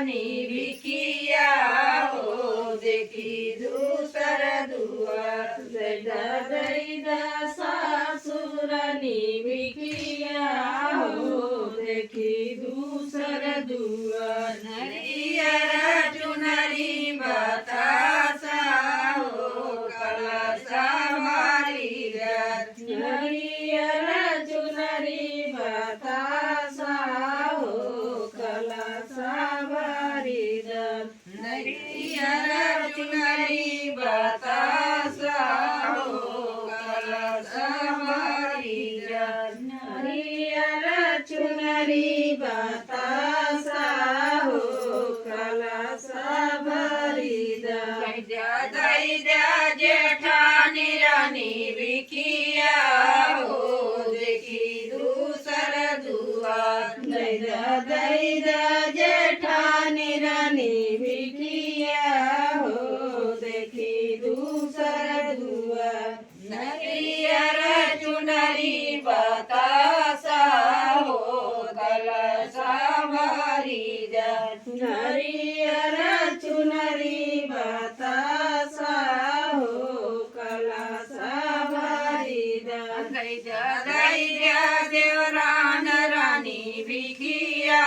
रानी भिखिया हो देखी दूसर दुआर दैदा सासुरानी भिखिया हो देखी दूसर दुआर नरियर चुनरी बतासा हो कलसा मारी नरियर चुनरी बतासा हो कलसा मारी नरियर चुनरी बतासा हो कलसा मारी नरियर चुनरी बतासा हो कलसा मारी दैदा जेठानी रानी भिखिया हो देखी दूसर दुआर दैदा जेठानी रानी भिखिया हो देखी दूसर दुआर नरियर चुनरी बतासा हो कलसा मारी नरियर चुनरी बतासा हो कलसा मारी दैदा देवरान रानी भिखिया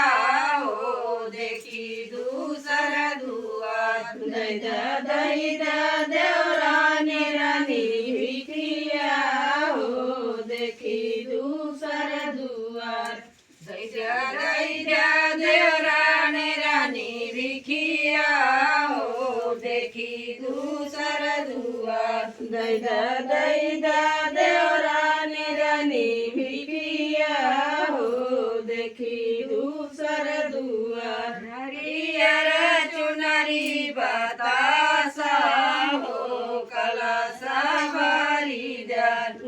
हो देखी दूसर दुआर दैदा देवरान रानी भिखिया हो देखी दूसर दुआर दैदा देवरान रानी भिखिया हो देखी दूसर दुआर दैदा देवरान रानी भिखिया हो देखी दूसर दुआर नरियर चुनरी बतासा हो कलसा मारी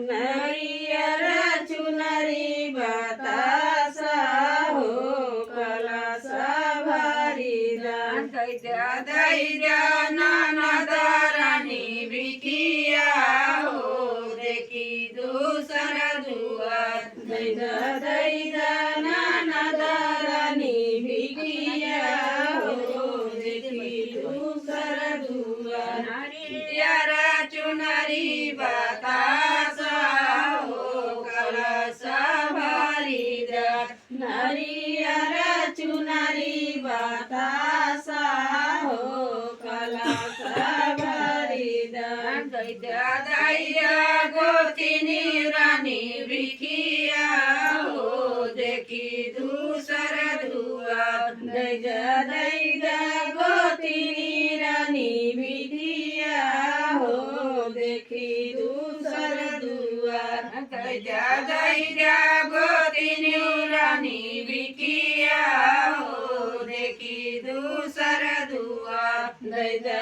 नरियर चुनरी बतासा हो कलसा मारी दैदा ननद रानी भिखिया हो देखी दूसर दुआर दैदा ननद रानी भिखिया हो देखी दूसर दुआर नरियर चुनरी बतासा हो कलसा मारी नरियर चुनरी बतासा हो कलसा मारी दैदा गोतिनी रानी भिखिया हो देखी दूसर दुआर दैदा गोतिनी रानी भिखिया हो देखी दूसर दुआर दैदा गोतिनी रानी भिखिया हो देखी दूसर दुआर दैदा